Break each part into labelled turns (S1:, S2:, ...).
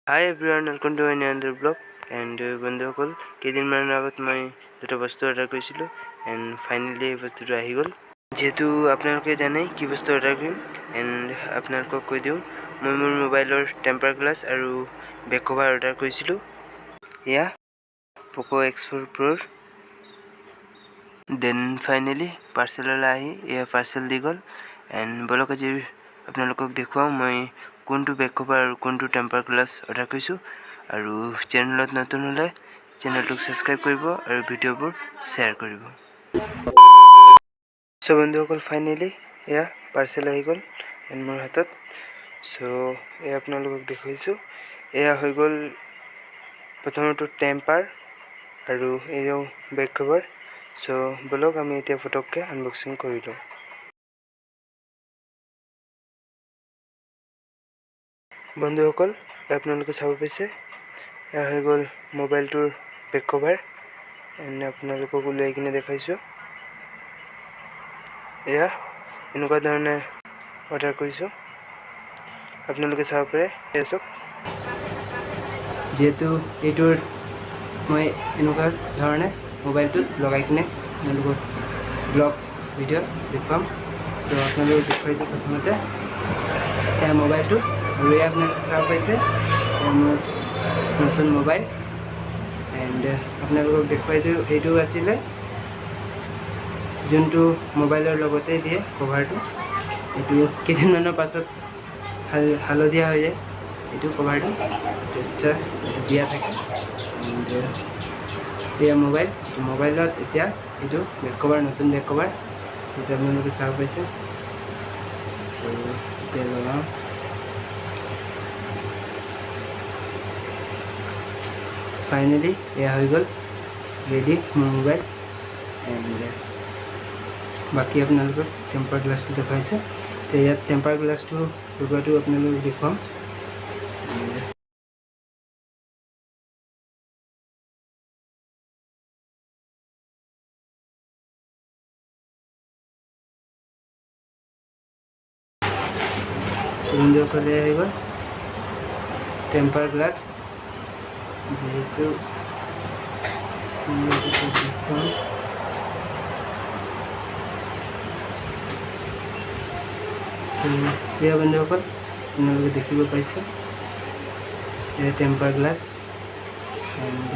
S1: Hi everyone, welcome to another vlog and বন্ধুসকল কেইদিনমানৰ আগত মই দুটা বস্তু অৰ্ডাৰ কৰিছিলোঁ এণ্ড ফাইনেলি এই বস্তুটো আহি গ'ল। যেহেতু আপোনালোকে জানে কি বস্তু অৰ্ডাৰ কৰিম এণ্ড আপোনালোকক কৈ দিওঁ মই মোৰ মোবাইলৰ টেম্পাৰ গ্লাছ আৰু বেক কভাৰ অৰ্ডাৰ কৰিছিলোঁ। এয়া POCO X4 Pro then finally পাৰ্চেললৈ আহি এয়া পাৰ্চেল দি গ'ল এণ্ড বলক আজি আপোনালোকক দেখুৱাওঁ মই কোনটো বেক কভাৰ আৰু কোনটো টেম্পাৰ গ্লাছ অৰ্ডাৰ কৰিছোঁ আৰু চেনেলত নতুন হ'লে চেনেলটোক ছাবস্ক্ৰাইব কৰিব আৰু ভিডিঅ'বোৰ শ্বেয়াৰ কৰিব। চ' বন্ধুসকল ফাইনেলি এয়া পাৰ্চেল আহি গ'ল এণ্ড মোৰ হাতত। চ' এয়া আপোনালোকক দেখুৱাইছোঁ এয়া হৈ গ'ল প্ৰথমটো টেম্পাৰ আৰু এয়াও বেক কভাৰ। চ' বলক আমি এতিয়া ফটককৈ আনবক্সিং কৰি লওঁ। বন্ধুসকল আপোনালোকে চাব পাইছে এয়া হৈ গ'ল মোবাইলটোৰ বেক কভাৰ এণ্ড আপোনালোকক উলিয়াই কিনে দেখাইছোঁ। এয়া এনেকুৱা ধৰণে অৰ্ডাৰ কৰিছোঁ, আপোনালোকে চাব পাৰে। এয়া চাওক, যিহেতু এইটোৰ মই এনেকুৱা ধৰণে মোবাইলটোত লগাই কিনে আপোনালোকক ব্লগ ভিডিঅ' দেখুৱাম। চ' আপোনালোকক দেখুৱাই দিওঁ প্ৰথমতে এয়া মোবাইলটো আৰু এয়া আপোনালোকে চাব পাইছে মোৰ নতুন মোবাইল এণ্ড আপোনালোকক দেখুৱাই দিওঁ এইটো আছিলে যোনটো মোবাইলৰ লগতেই দিয়ে কভাৰটো। এইটো কেইদিনমানৰ পাছত হালধীয়া হৈ যায় এইটো কভাৰটো, এক্সট্ৰা দিয়া থাকে এণ্ড এয়া মোবাইলত এতিয়া এইটো বেক কভাৰ, নতুন বেক কভাৰ এইটো আপোনালোকে চাব পাইছে। চ' এতিয়া লগাওঁ। ফাইনেলি এয়া হৈ গ'ল ৰেডি মোৰ মোবাইল এণ্ড বাকী আপোনালোকক টেম্পাৰ গ্লাছটো দেখাইছোঁ। তো ইয়াত টেম্পাৰ গ্লাছটো লগোৱাটো আপোনালোকক দেখুৱাম। বন্ধুসকলে আহি গ'ল টেম্পাৰ গ্লাছ, যিহেতু প্ৰিয় বন্ধুসকল আপোনালোকে দেখিব পাইছে এয়া টেম্পাৰ গ্লাছ এণ্ড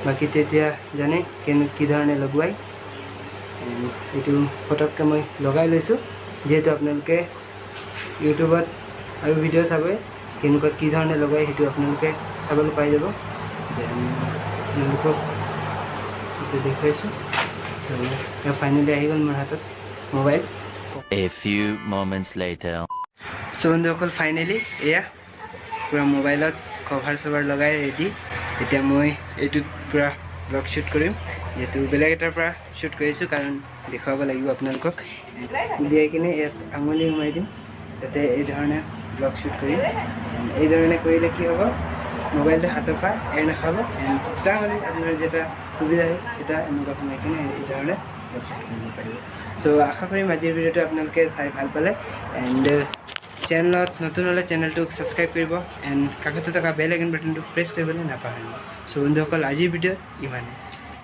S1: বাকীটো এতিয়া জানে কি ধৰণে লগোৱাই। এইটো ফটককৈ মই লগাই লৈছোঁ, যিহেতু আপোনালোকে ইউটিউবত আৰু ভিডিঅ' চাব কেনেকুৱা কি ধৰণে লগাই সেইটো আপোনালোকে চাবলৈ পাই যাব। দেন আপোনালোকক এইটো দেখুৱাইছোঁ। চ' ফাইনেলি আহি গ'ল মোৰ হাতত mobile.
S2: A few moments later.
S1: চ' বন্ধুসকল ফাইনেলি এয়া পূৰা মোবাইলত কভাৰ চভাৰ লগাই ৰেডি। এতিয়া মই এইটোত পূৰা ব্লগ শ্বুট কৰিম, যিহেতু বেলেগ এটাৰ পৰা শ্বুট কৰিছোঁ কাৰণ দেখুৱাব লাগিব আপোনালোকক। উলিয়াই কিনে ইয়াত আঙুলি সোমাই দিম যাতে এই ধৰণে ব্লগ শ্বুট কৰিম। এই ধৰণে কৰিলে কি হ'ব, মোবাইলটো হাতৰ পৰা এৰ নাখাব এণ্ড দুটা আঙুলি আপোনাৰ যেটা সুবিধা হয় এটা এনেকুৱা সোমাই কিনে এই ধৰণে ব্লগ শ্বুট কৰিব পাৰিব। চ' আশা কৰিম আজিৰ ভিডিঅ'টো আপোনালোকে চাই ভাল পালে এণ্ড চেনেলত নতুন হ'লে চেনেলটোক ছাবস্ক্ৰাইব কৰিব এণ্ড কাষতে থকা বেল আইকন বাটনটো প্ৰেছ কৰিবলৈ নাপাহৰিব। চ' বন্ধুসকল আজিৰ ভিডিঅ'ত ইমানেই।